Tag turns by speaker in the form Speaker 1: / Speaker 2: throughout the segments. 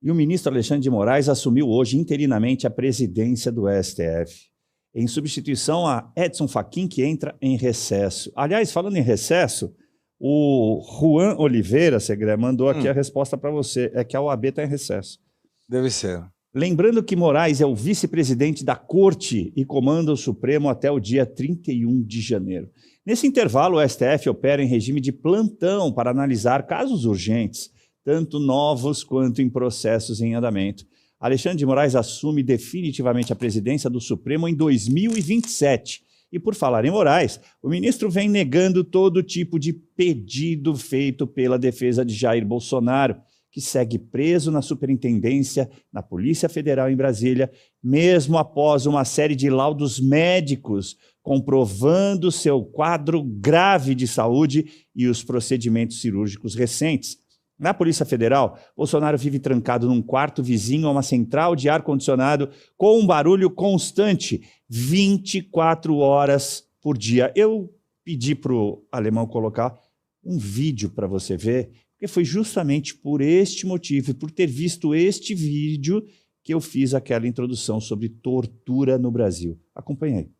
Speaker 1: E o ministro Alexandre de Moraes assumiu hoje interinamente a presidência do STF, em substituição a Edson Fachin, que entra em recesso. Aliás, falando em recesso, o Juan Oliveira, Segré, mandou aqui a resposta para você, é que a OAB está em recesso.
Speaker 2: Deve ser.
Speaker 1: Lembrando que Moraes é o vice-presidente da Corte e comanda o Supremo até o dia 31 de janeiro. Nesse intervalo, o STF opera em regime de plantão para analisar casos urgentes, tanto novos quanto em processos em andamento. Alexandre de Moraes assume definitivamente a presidência do Supremo em 2027. E por falar em Moraes, o ministro vem negando todo tipo de pedido feito pela defesa de Jair Bolsonaro, que segue preso na Superintendência, na Polícia Federal em Brasília, mesmo após uma série de laudos médicos comprovando seu quadro grave de saúde e os procedimentos cirúrgicos recentes. Na Polícia Federal, Bolsonaro vive trancado num quarto vizinho a uma central de ar-condicionado com um barulho constante, 24 horas por dia. Eu pedi para o alemão colocar um vídeo para você ver, porque foi justamente por este motivo, por ter visto este vídeo, que eu fiz aquela introdução sobre tortura no Brasil. Acompanhe aí.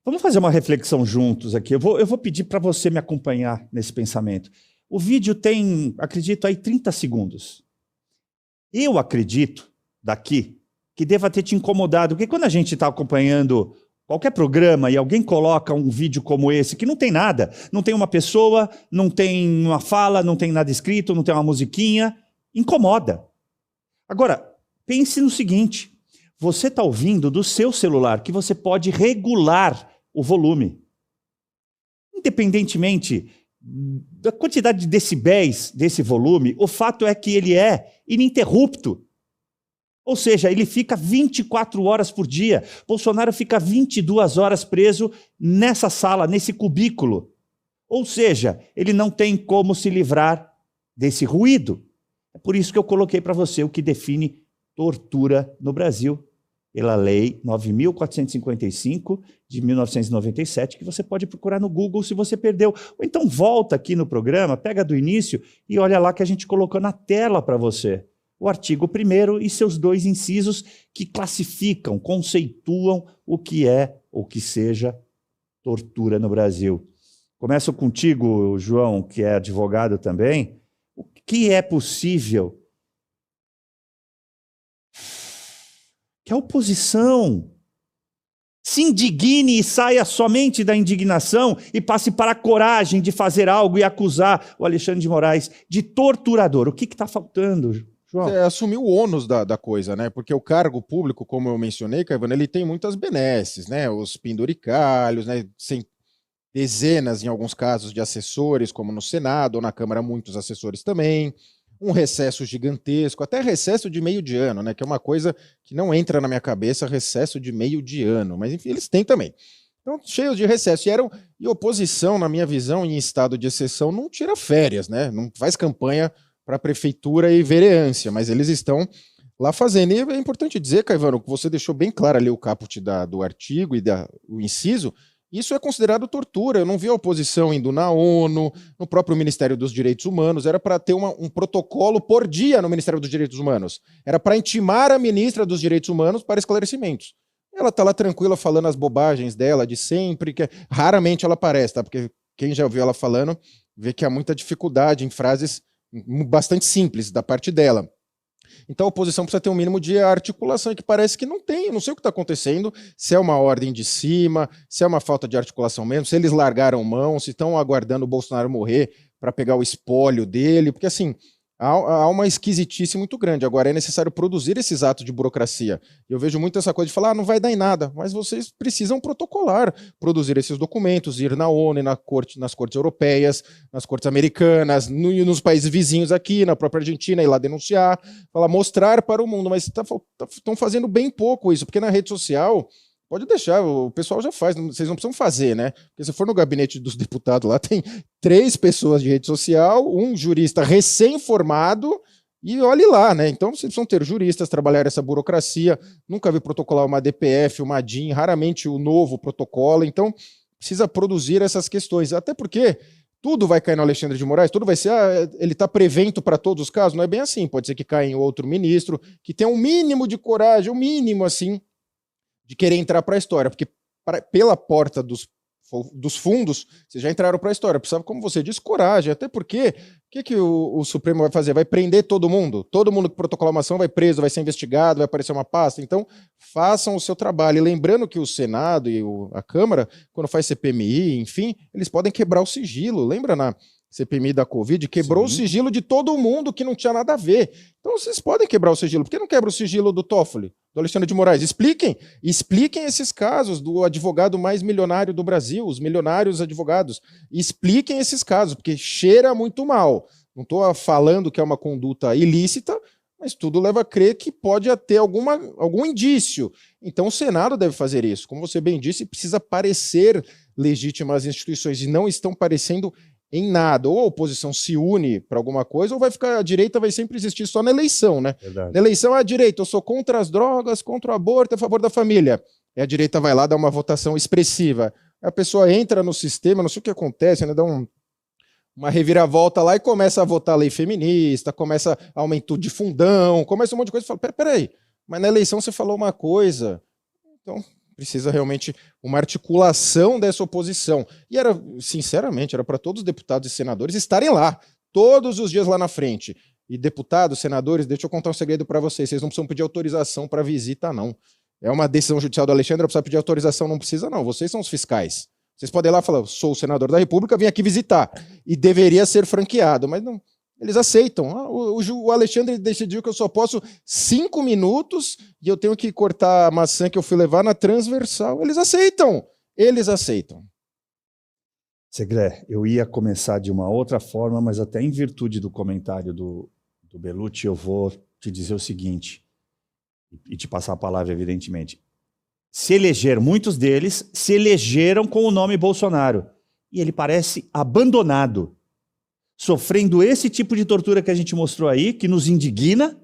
Speaker 1: Vamos fazer uma reflexão juntos aqui. Eu vou pedir para você me acompanhar nesse pensamento. O vídeo tem, acredito, aí 30 segundos. Eu acredito, daqui, que deva ter te incomodado, porque quando a gente está acompanhando qualquer programa e alguém coloca um vídeo como esse, que não tem nada, não tem uma pessoa, não tem uma fala, não tem nada escrito, não tem uma musiquinha, incomoda. Agora, pense no seguinte, você está ouvindo do seu celular, que você pode regular o volume. Independentemente da quantidade de decibéis desse volume, o fato é que ele é ininterrupto. Ou seja, ele fica 24 horas por dia. Bolsonaro fica 22 horas preso nessa sala, nesse cubículo. Ou seja, ele não tem como se livrar desse ruído. É por isso que eu coloquei para você o que define tortura no Brasil, pela Lei 9.455 de 1997, que você pode procurar no Google se você perdeu. Ou então volta aqui no programa, pega do início e olha lá que a gente colocou na tela para você. O artigo 1º e seus 2 incisos que classificam, conceituam o que é ou que seja tortura no Brasil. Começo contigo, João, que é advogado também. O que é possível que a oposição se indigne e saia somente da indignação e passe para a coragem de fazer algo e acusar o Alexandre de Moraes de torturador? O que está faltando, João?
Speaker 3: Assumir o ônus da coisa, né? Porque o cargo público, como eu mencionei, Caivano, ele tem muitas benesses, né? Os penduricalhos, né? Dezenas, em alguns casos, de assessores, como no Senado ou na Câmara, muitos assessores também. Um recesso gigantesco, até recesso de meio de ano, né? Que é uma coisa que não entra na minha cabeça, recesso de meio de ano. Mas, enfim, eles têm também. Então, cheios de recesso. E oposição, na minha visão, em estado de exceção, não tira férias, né? Não faz campanha para prefeitura e vereância, mas eles estão lá fazendo. E é importante dizer, Caivano, que você deixou bem claro ali o caput do artigo e o inciso. Isso é considerado tortura. Eu não vi a oposição indo na ONU, no próprio Ministério dos Direitos Humanos. Era para ter um protocolo por dia no Ministério dos Direitos Humanos. Era para intimar a ministra dos Direitos Humanos para esclarecimentos. Ela está lá tranquila falando as bobagens dela de sempre, que raramente ela aparece, tá? Porque quem já ouviu ela falando vê que há muita dificuldade em frases bastante simples da parte dela. Então a oposição precisa ter um mínimo de articulação, e que parece que não tem. Eu não sei o que está acontecendo, se é uma ordem de cima, se é uma falta de articulação mesmo, se eles largaram mão, se estão aguardando o Bolsonaro morrer para pegar o espólio dele, porque assim, há uma esquisitice muito grande. Agora, é necessário produzir esses atos de burocracia. Eu vejo muito essa coisa de falar, não vai dar em nada, mas vocês precisam protocolar, produzir esses documentos, ir na ONU, nas cortes europeias, nas cortes americanas, nos países vizinhos aqui, na própria Argentina, ir lá denunciar, falar, mostrar para o mundo, mas estão fazendo bem pouco isso, porque na rede social... Pode deixar, o pessoal já faz, vocês não precisam fazer, né? Porque se for no gabinete dos deputados lá, tem 3 pessoas de rede social, um jurista recém-formado, e olhe lá, né? Então vocês precisam ter juristas, trabalhar essa burocracia, nunca vi protocolar uma DPF, uma DIN, raramente o novo protocolo, então precisa produzir essas questões, até porque tudo vai cair no Alexandre de Moraes, tudo vai ser, ele está prevento para todos os casos, não é bem assim, pode ser que caia em outro ministro, que tenha um mínimo de coragem, um mínimo assim, de querer entrar para a história, porque pela porta dos fundos, vocês já entraram para a história. Precisava, como você disse, coragem, até porque o que o Supremo vai fazer? Vai prender todo mundo? Todo mundo que protocolar uma ação vai preso, vai ser investigado, vai aparecer uma pasta. Então, façam o seu trabalho. E lembrando que o Senado e a Câmara, quando faz CPMI, enfim, eles podem quebrar o sigilo. Lembra na CPMI da Covid? Quebrou Sim. o sigilo de todo mundo que não tinha nada a ver. Então, vocês podem quebrar o sigilo. Por que não quebra o sigilo do Toffoli? Do Alexandre de Moraes? Expliquem esses casos do advogado mais milionário do Brasil, os milionários advogados. Expliquem esses casos, porque cheira muito mal. Não estou falando que é uma conduta ilícita, mas tudo leva a crer que pode ter algum indício. Então o Senado deve fazer isso. Como você bem disse, precisa parecer legítimas as instituições e não estão parecendo em nada. Ou a oposição se une para alguma coisa, ou vai ficar, a direita vai sempre existir só na eleição, né?
Speaker 1: Verdade.
Speaker 3: Na eleição a direita, eu sou contra as drogas, contra o aborto, a favor da família. E a direita vai lá dar uma votação expressiva. A pessoa entra no sistema, não sei o que acontece, né? Dá uma reviravolta lá e começa a votar lei feminista, começa aumento de fundão, começa um monte de coisa e fala, peraí, mas na eleição você falou uma coisa. Então... precisa realmente uma articulação dessa oposição. E sinceramente, era para todos os deputados e senadores estarem lá, todos os dias lá na frente. E deputados, senadores, deixa eu contar um segredo para vocês não precisam pedir autorização para visita, não. É uma decisão judicial do Alexandre, precisa pedir autorização, não precisa, não. Vocês são os fiscais. Vocês podem ir lá e falar, sou o senador da República, vim aqui visitar. E deveria ser franqueado, mas não. Eles aceitam. O Alexandre decidiu que eu só posso 5 minutos e eu tenho que cortar a maçã que eu fui levar na transversal. Eles aceitam. Eles aceitam.
Speaker 1: Segré, eu ia começar de uma outra forma, mas até em virtude do comentário do Bellucci, eu vou te dizer o seguinte, e te passar a palavra, evidentemente. Muitos deles se elegeram com o nome Bolsonaro. E ele parece abandonado, sofrendo esse tipo de tortura que a gente mostrou aí, que nos indigna,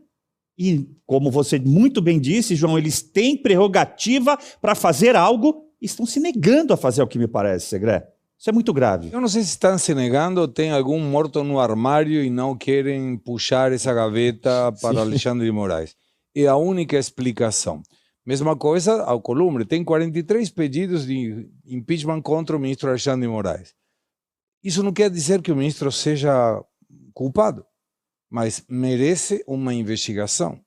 Speaker 1: e como você muito bem disse, João, eles têm prerrogativa para fazer algo e estão se negando a fazer o que me parece, Segré. Isso é muito grave.
Speaker 2: Eu não sei se estão se negando ou tem algum morto no armário e não querem puxar essa gaveta para Alexandre de Moraes. É a única explicação. Mesma coisa ao Columbre, tem 43 pedidos de impeachment contra o ministro Alexandre de Moraes. Isso não quer dizer que o ministro seja culpado, mas merece uma investigação.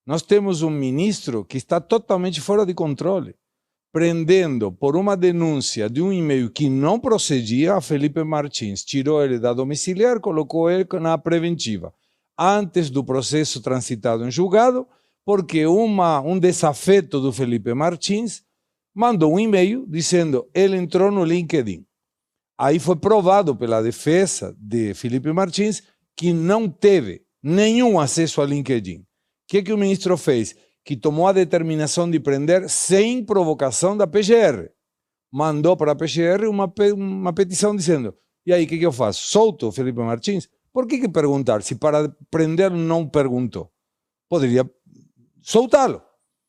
Speaker 2: Nós temos um ministro que está totalmente fora de controle, prendendo por uma denúncia de um e-mail que não procedia a Felipe Martins. Tirou ele da domiciliar, colocou ele na preventiva, antes do processo transitado em julgado, porque um desafeto do Felipe Martins mandou um e-mail dizendo ele entrou no LinkedIn. Aí foi provado pela defesa de Felipe Martins que não teve nenhum acesso ao LinkedIn. O que o ministro fez? Que tomou a determinação de prender sem provocação da PGR. Mandou para a PGR uma petição dizendo, e aí, o que eu faço? Solto o Felipe Martins? Por que perguntar? Se para prender não perguntou. Poderia soltá-lo.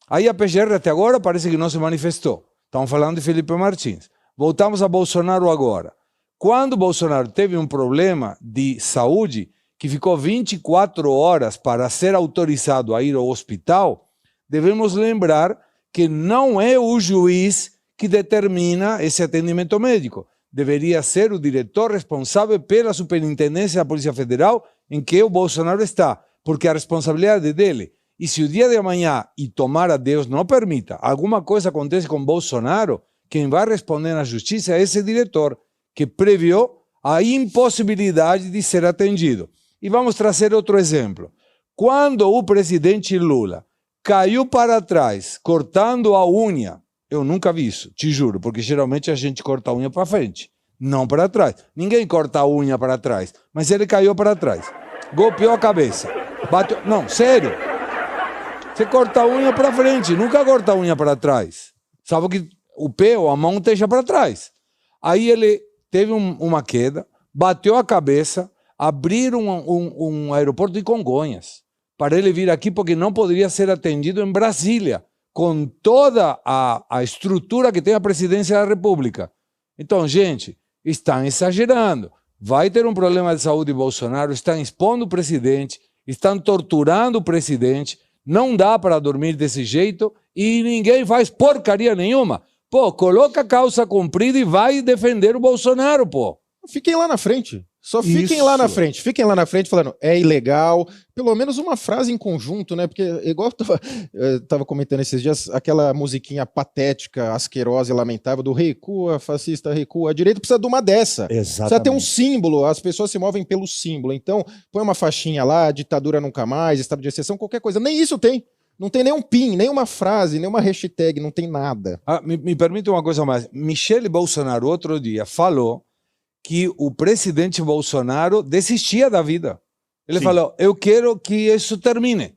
Speaker 2: Aí a PGR até agora parece que não se manifestou. Estamos falando de Felipe Martins. Voltamos a Bolsonaro agora. Quando Bolsonaro teve um problema de saúde, que ficou 24 horas para ser autorizado a ir ao hospital, devemos lembrar que não é o juiz que determina esse atendimento médico. Deveria ser o diretor responsável pela Superintendência da Polícia Federal em que o Bolsonaro está, porque a responsabilidade é dele. E se o dia de amanhã, e tomara Deus não permita, alguma coisa acontece com Bolsonaro, quem vai responder na justiça é esse diretor, que previu a impossibilidade de ser atendido. E vamos trazer outro exemplo. Quando o presidente Lula caiu para trás, cortando a unha, eu nunca vi isso, te juro, porque geralmente a gente corta a unha para frente, não para trás. Ninguém corta a unha para trás, mas ele caiu para trás, golpeou a cabeça, bateu... Não, sério. Você corta a unha para frente, nunca corta a unha para trás. Sabe que o pé ou a mão esteja para trás. Aí ele teve uma queda, bateu a cabeça, abriram um aeroporto de Congonhas para ele vir aqui, porque não poderia ser atendido em Brasília, com toda a estrutura que tem a presidência da República. Então, gente, estão exagerando. Vai ter um problema de saúde Bolsonaro, estão expondo o presidente, estão torturando o presidente, não dá para dormir desse jeito e ninguém faz porcaria nenhuma. Pô, coloca a calça comprida e vai defender o Bolsonaro, pô.
Speaker 3: Fiquem lá na frente. Só fiquem lá na frente. Fiquem lá na frente falando, é ilegal. Pelo menos uma frase em conjunto, né? Porque, igual eu tava comentando esses dias, aquela musiquinha patética, asquerosa e lamentável do recua, fascista, recua. A direita precisa de uma dessa.
Speaker 1: Exatamente.
Speaker 3: Precisa ter um símbolo. As pessoas se movem pelo símbolo. Então, põe uma faixinha lá, ditadura nunca mais, estado de exceção, qualquer coisa. Nem isso tem. Não tem nenhum pin, nenhuma frase, nenhuma hashtag, não tem nada.
Speaker 2: Me permite uma coisa mais. Michele Bolsonaro, outro dia, falou que o presidente Bolsonaro desistia da vida. Ele falou, eu quero que isso termine.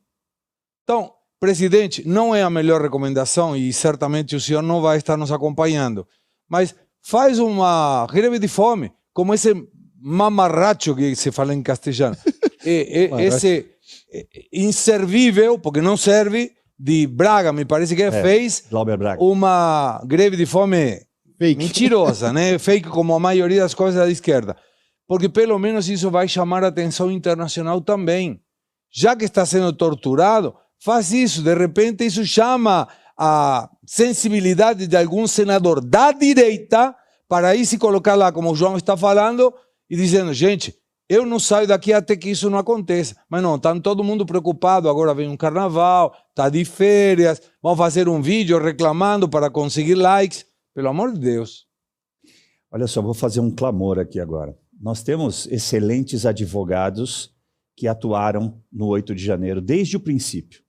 Speaker 2: Então, presidente, não é a melhor recomendação e certamente o senhor não vai estar nos acompanhando, mas faz uma greve de fome, como esse mamarracho que se fala em castelhano. Esse inservível, porque não serve, de Braga, me parece que fez uma greve de fome fake. Mentirosa, né? Fake como a maioria das coisas da esquerda. Porque pelo menos isso vai chamar a atenção internacional também. Já que está sendo torturado, faz isso. De repente isso chama a sensibilidade de algum senador da direita para aí se colocar lá, como o João está falando, e dizendo, gente, eu não saio daqui até que isso não aconteça. Mas não, está todo mundo preocupado, agora vem um carnaval, está de férias, vão fazer um vídeo reclamando para conseguir likes. Pelo amor de Deus.
Speaker 1: Olha só, vou fazer um clamor aqui agora. Nós temos excelentes advogados que atuaram no 8 de janeiro, desde o princípio.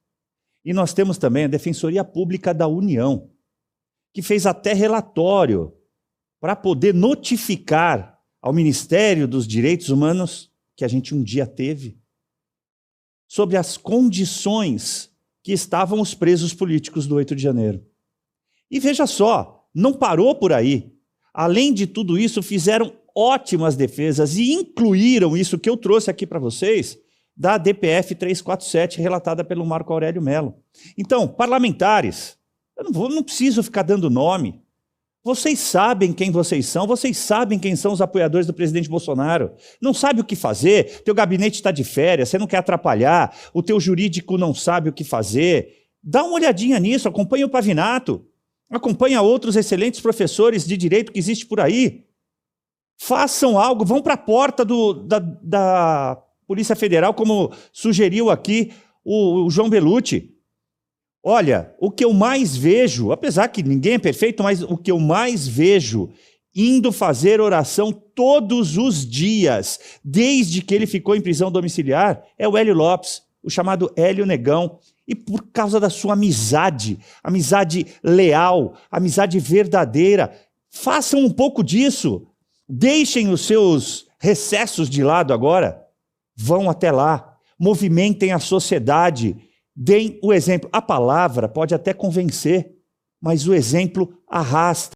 Speaker 1: E nós temos também a Defensoria Pública da União, que fez até relatório para poder notificar ao Ministério dos Direitos Humanos, que a gente um dia teve, sobre as condições que estavam os presos políticos do 8 de janeiro. E veja só, não parou por aí. Além de tudo isso, fizeram ótimas defesas e incluíram isso que eu trouxe aqui para vocês, da DPF 347, relatada pelo Marco Aurélio Mello. Então, parlamentares, eu não preciso ficar dando nome. Vocês sabem quem vocês sabem quem são os apoiadores do presidente Bolsonaro. Não sabe o que fazer, teu gabinete está de férias, você não quer atrapalhar, o teu jurídico não sabe o que fazer. Dá uma olhadinha nisso, acompanha o Pavinato. Acompanha outros excelentes professores de direito que existem por aí. Façam algo, vão para a porta da Polícia Federal, como sugeriu aqui o João Bellucci. Olha, o que eu mais vejo, apesar que ninguém é perfeito, mas o que eu mais vejo indo fazer oração todos os dias, desde que ele ficou em prisão domiciliar, é o Hélio Lopes, o chamado Hélio Negão. E por causa da sua amizade leal, amizade verdadeira, façam um pouco disso. Deixem os seus recessos de lado agora. Vão até lá, movimentem a sociedade, deem o exemplo. A palavra pode até convencer, mas o exemplo arrasta.